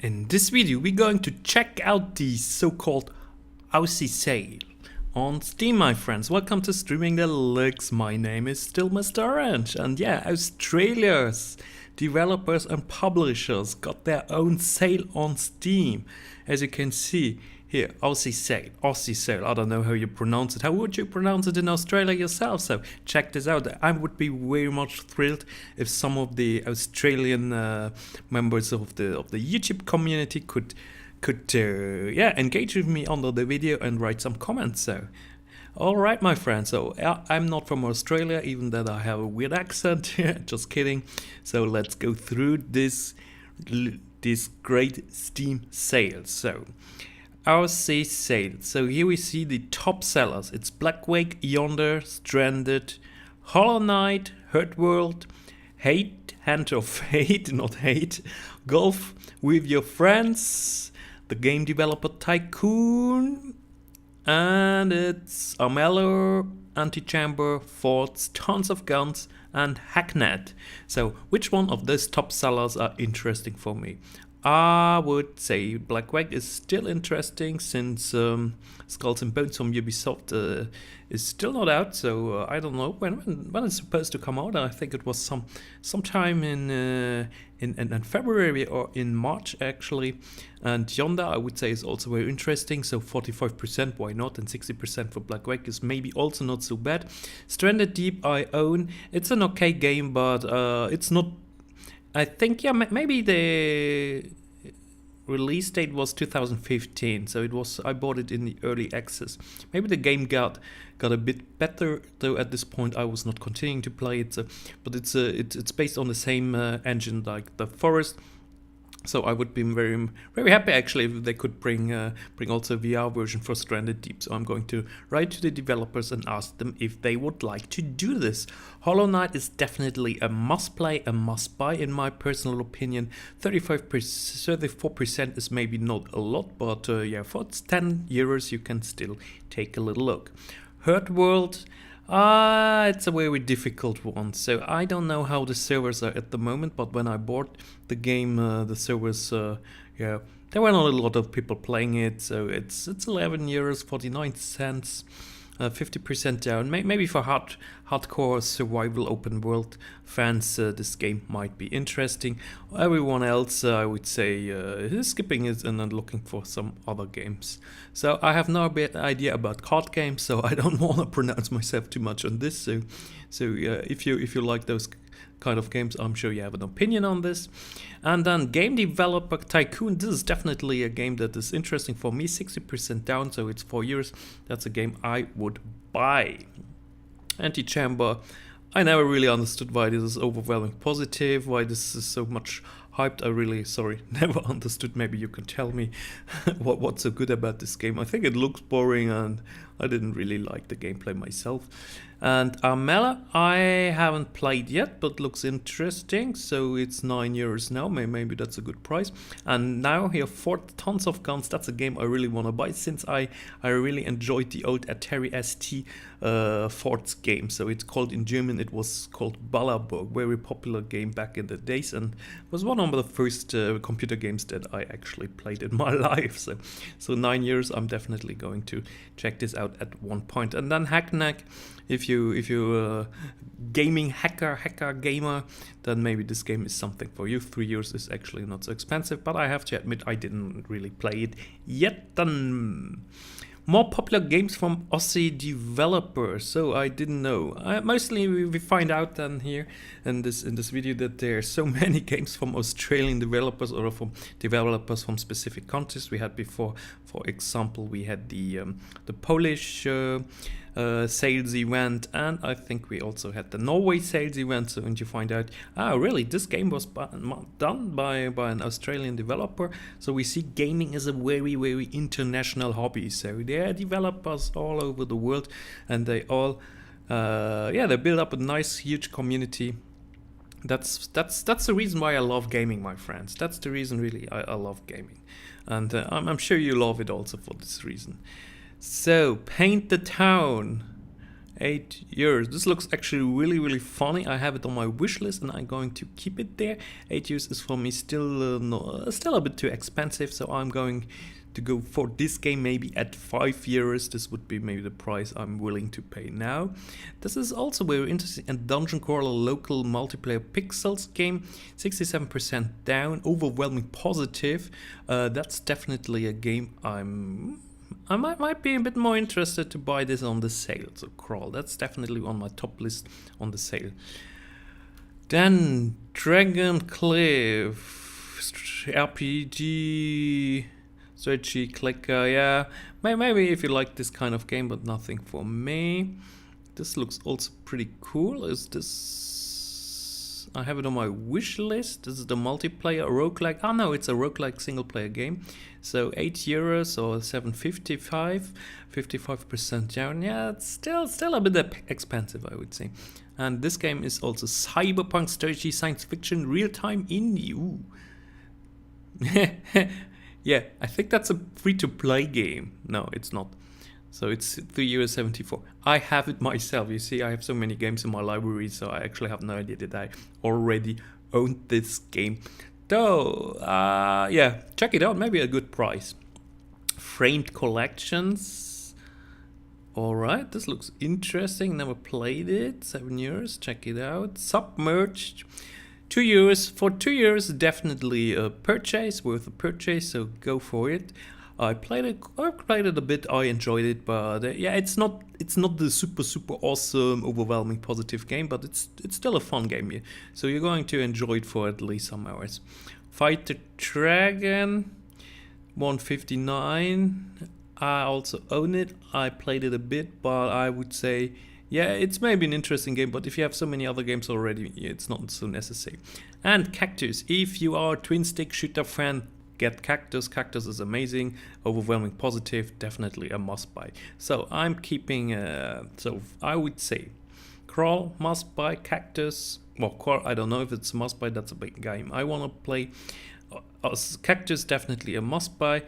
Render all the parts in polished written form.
In this video we're going to check out the so-called Aussie sale on Steam, my friends. Welcome to Streaming Deluxe. My name is still Mr. Orange, and yeah, Australia's developers and publishers got their own sale on Steam. As you can see here, Aussie sale, I don't know how you pronounce it. How would you pronounce it in Australia yourself? So check this out. I would be very much thrilled if some of the Australian members of the YouTube community could engage with me under the video and write some comments. So alright, my friends, so I'm not from Australia, even that I have a weird accent. Just kidding. So let's go through this great Steam sale. So Aussie sale. So here we see the top sellers. It's Black Wake, Yonder, Stranded, Hollow Knight, Hurt World, Hand of Fate, not Hate, Golf with Your Friends, the Game Developer Tycoon, and it's Armello, Antichamber, Forts, Tons of Guns, and Hacknet. So which one of those top sellers are interesting for me? I would say Black Wake is still interesting, since Skulls and Bones from Ubisoft is still not out. So I don't know when it's supposed to come out. I think it was sometime in February or in March actually. And Yonder, I would say, is also very interesting. So 45%, why not? And 60% for Black Wake is maybe also not so bad. Stranded Deep I own. It's an okay game, but it's not. I think, yeah, maybe the release date was 2015, so I bought it in the early access. Maybe the game got a bit better, though at this point I was not continuing to play it. But it's based on the same engine like The Forest. So I would be very, very happy actually if they could bring also a VR version for Stranded Deep. So I'm going to write to the developers and ask them if they would like to do this. Hollow Knight is definitely a must play, a must buy in my personal opinion. 34% is maybe not a lot, but yeah, for €10 you can still take a little look. Hurt World. It's a very difficult one. So I don't know how the servers are at the moment, but when I bought the game, the servers, there were not a lot of people playing it. So it's €11, 49 cents. 50% down. Maybe for hardcore survival open world fans, this game might be interesting. Everyone else, I would say, is skipping it and then looking for some other games. So I have no idea about card games, so I don't want to pronounce myself too much on this. So if you like those kind of games, I'm sure you have an opinion on this. And then Game Developer Tycoon. This is definitely a game that is interesting for me. 60% down, so it's €4. That's a game I would buy. Antichamber. I never really understood why this is overwhelming positive, why this is so much hyped. I really, never understood. Maybe you can tell me what's so good about this game. I think it looks boring and I didn't really like the gameplay myself. And Armella, I haven't played yet, but looks interesting. So it's €9 now. Maybe that's a good price. And now here, Tons of Guns. That's a game I really want to buy, since I really enjoyed the old Atari ST Forts game. So it's called, in German, it was called Ballerburg. Very popular game back in the days, and was one of the first computer games that I actually played in my life. So €9. I'm definitely going to check this out at one point. And then Hackneck. If you gaming hacker gamer, then maybe this game is something for you. €3 is actually not so expensive, but I have to admit I didn't really play it yet. Then more popular games from Aussie developers. So I didn't know. Mostly we find out then here in this video that there are so many games from Australian developers, or from developers from specific countries. We had before, for example, we had the Polish sales event, and I think we also had the Norway sales event. So when you find out, really, this game was done by an Australian developer. So we see gaming is a very, very international hobby. So there are developers all over the world, and they all they build up a nice huge community. That's the reason why I love gaming, my friends. That's the reason really I love gaming, and I'm sure you love it also for this reason. So Paint the Town. 8 years. This looks actually really funny. I have it on my wish list and I'm going to keep it there. 8 years is for me still still a bit too expensive, so I'm going to go for this game maybe at 5 years. This would be maybe the price I'm willing to pay now. This is also very interesting, a dungeon crawler local multiplayer pixels game. 67% down, overwhelming positive. That's definitely a game I might be a bit more interested to buy this on the sale. So Crawl, that's definitely on my top list on the sale. Then Dragon Cliff RPG strategy clicker. Yeah, maybe if you like this kind of game, but nothing for me. This looks also pretty cool. Is this? I have it on my wish list. This is the multiplayer roguelike. Oh no, it's a roguelike single player game. So 8 euros or 7.55, 55% down. Yeah, it's still a bit expensive, I would say. And this game is also cyberpunk strategy, science fiction, real time indie. Ooh. Yeah, I think that's a free-to-play game. No, it's not. So it's €3.74. I have it myself. You see, I have so many games in my library, so I actually have no idea that I already owned this game. Though, yeah, check it out. Maybe a good price. Framed Collections. Alright, this looks interesting. Never played it. 7 years. Check it out. Submerged. 2 years. For 2 years, definitely a purchase, worth a purchase, so go for it. I played it a bit, I enjoyed it, but yeah, it's not the super awesome, overwhelming positive game, but it's still a fun game, yeah. So you're going to enjoy it for at least some hours. Fight the Dragon, 159. I also own it. I played it a bit, but I would say, yeah, it's maybe an interesting game, but if you have so many other games already, it's not so necessary. And Cactus, if you are a twin stick shooter fan, get Cactus. Cactus is amazing, overwhelming positive, definitely a must buy. So I'm keeping, so I would say Crawl, must buy. Cactus, well, Crawl, I don't know if it's a must buy, that's a big game I want to play. Cactus, definitely a must buy.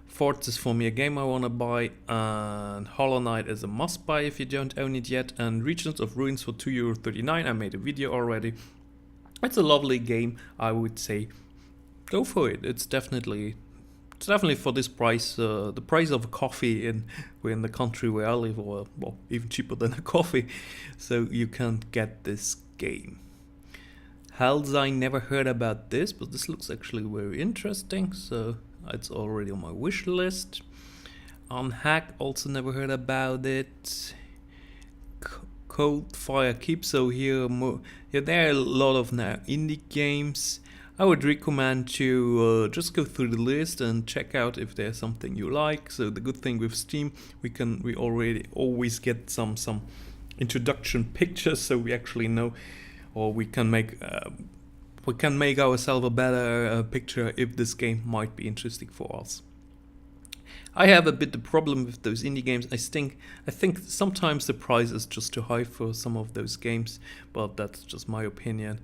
Forts is for me a game I want to buy, and Hollow Knight is a must buy if you don't own it yet, and Regions of Ruins for €2.39. I made a video already. It's a lovely game, I would say. Go for it. It's definitely for this price, the price of a coffee in the country where I live, or well, even cheaper than a coffee. So you can get this game. Hells, I never heard about this, but this looks actually very interesting. So it's already on my wish list. Hack, also never heard about it. Cold Fire Keep. So here there are a lot of now indie games. I would recommend to just go through the list and check out if there's something you like. So the good thing with Steam, we already always get some introduction pictures, so we actually know, or we can make ourselves a better picture if this game might be interesting for us. I have a bit the problem with those indie games. I think sometimes the price is just too high for some of those games, but that's just my opinion.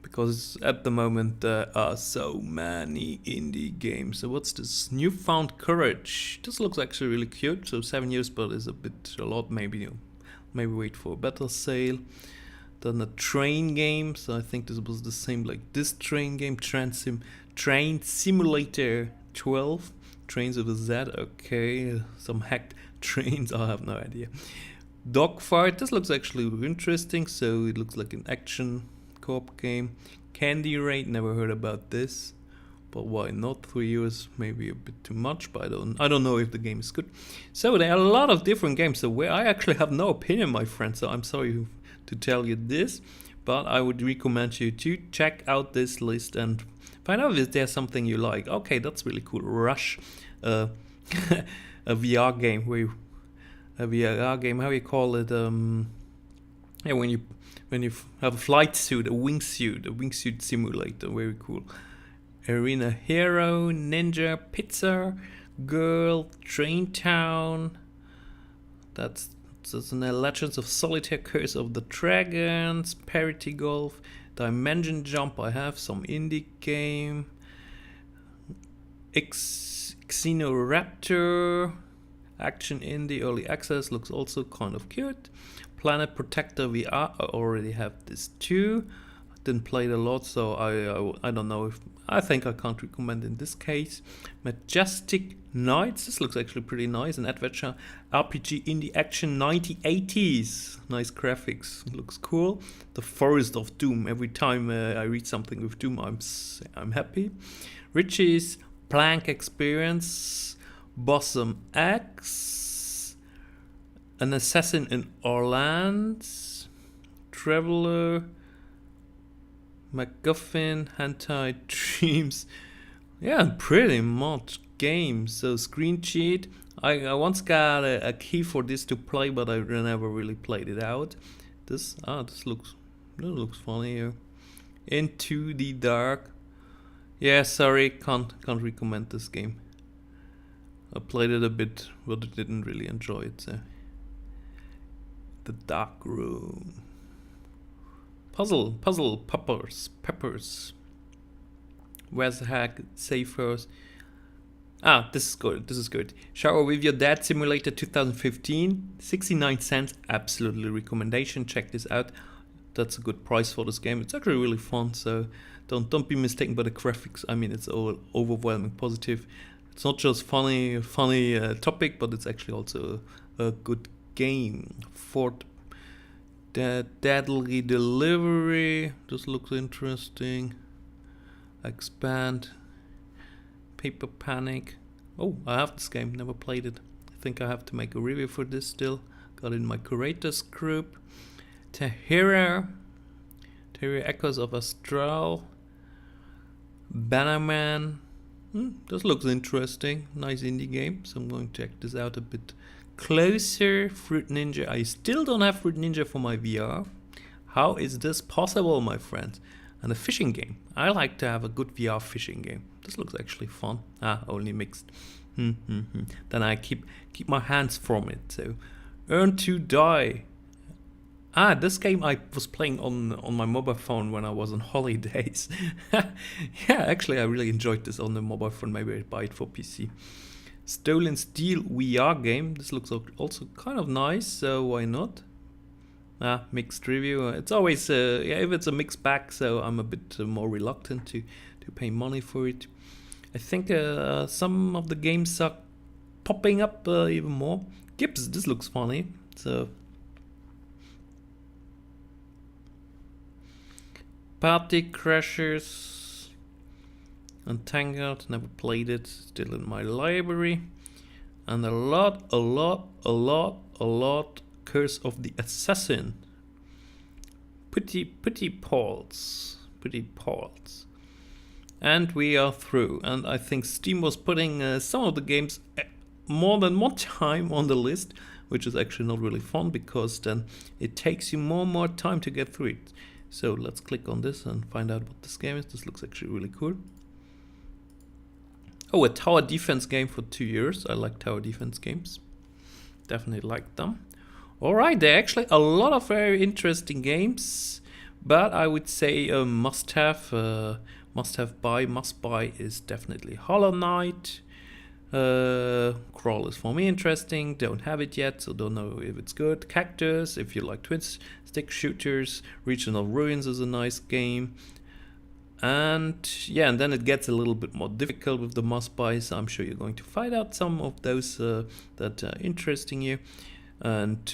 Because at the moment there are so many indie games. So what's this? Newfound Courage. This looks actually really cute. So 7 years, but is a lot. Maybe wait for a better sale. Then a train game. So I think this was the same like this train game. Train Simulator 12. Trains with a Z. Okay, some hacked trains. I have no idea. Dogfight. This looks actually interesting. So it looks like an action co-op game. Candy Raid, never heard about this, but why not? 3 years, maybe a bit too much, but I don't know if the game is good. So there are a lot of different games, so where I actually have no opinion, my friend, so I'm sorry to tell you this, but I would recommend you to check out this list and find out if there's something you like. Okay, that's really cool. Rush, a VR game, how you call it, yeah, when you have a flight suit, a wingsuit simulator, very cool. Arena Hero, Ninja, Pizza Girl, Train Town. That's Legends of Solitaire, Curse of the Dragons, Parity Golf, Dimension Jump. I have some indie game. Xenoraptor, Action indie early access, looks also kind of cute. Planet Protector VR, I already have this too. Didn't play it a lot, so I don't know if, I think I can't recommend in this case. Majestic Knights, this looks actually pretty nice. An adventure RPG indie action 1980s. Nice graphics, looks cool. The Forest of Doom, every time I read something with Doom I'm happy. Richie's Plank Experience, Bosom X, An Assassin in Orland, Traveler, MacGuffin, Hentai Dreams. Yeah, pretty much games. So Screen Cheat. I once got a key for this to play, but I never really played it out. This looks funny here. Into the Dark. Yeah, sorry, can't recommend this game. I played it a bit, but I didn't really enjoy it. So. The Dark Room. Puzzle peppers. Where's the hack? Save first. This is good. Shower with Your Dad Simulator 2015. 69 cents. Absolutely recommendation. Check this out. That's a good price for this game. It's actually really fun, so don't be mistaken by the graphics. I mean, it's all overwhelming positive. It's not just funny topic, but it's actually also a good game. The Deadly Delivery, this looks interesting. Expand. Paper Panic. Oh, I have this game, never played it. I think I have to make a review for this still. Got it in my curators group. Tahira Echoes of Astral. Bannerman. This looks interesting. Nice indie game, so I'm going to check this out a bit closer. Fruit Ninja. I still don't have Fruit Ninja for my VR. How is this possible, my friends? And a fishing game. I like to have a good VR fishing game. This looks actually fun. Only mixed. Then I keep my hands from it. So, Earn to Die. This game I was playing on my mobile phone when I was on holidays. Yeah, actually I really enjoyed this on the mobile phone. Maybe I'd buy it for PC. Stolen Steel VR game. This looks also kind of nice, so why not? Mixed review. It's always if it's a mixed bag, so I'm a bit more reluctant to pay money for it. I think some of the games are popping up even more. Gibbs, this looks funny. So Party Crashers, Untangled, never played it, still in my library. And a lot, Curse of the Assassin. Pretty Pauls. And we are through. And I think Steam was putting some of the games more than one time on the list, which is actually not really fun, because then it takes you more time to get through it. So let's click on this and find out what this game is. This looks actually really cool. Oh, a tower defense game for 2 years. I like tower defense games. Definitely like them. Alright, there are actually a lot of very interesting games. But I would say a must buy is definitely Hollow Knight. Crawl is for me interesting. Don't have it yet, so don't know if it's good. Cactus, if you like twin stick shooters. Regional Ruins is a nice game. And yeah, and then it gets a little bit more difficult with the must buys. I'm sure you're going to find out some of those that are interesting you. And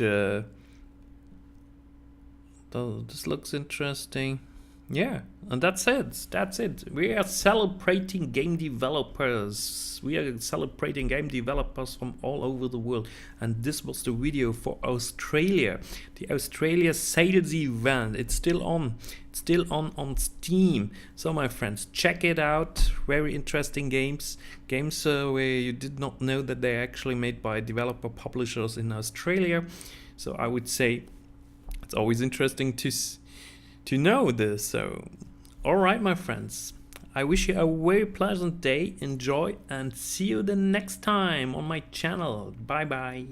this looks interesting. Yeah, and that's it. We are celebrating game developers. We are celebrating game developers from all over the world. And this was the video for Australia. The Australia sales event. It's still on. It's still on Steam. So my friends, check it out. Very interesting games. Games where you did not know that they're actually made by developer publishers in Australia. So I would say it's always interesting to know this. So alright, my friends, I wish you a very pleasant day. Enjoy and see you the next time on my channel. Bye bye.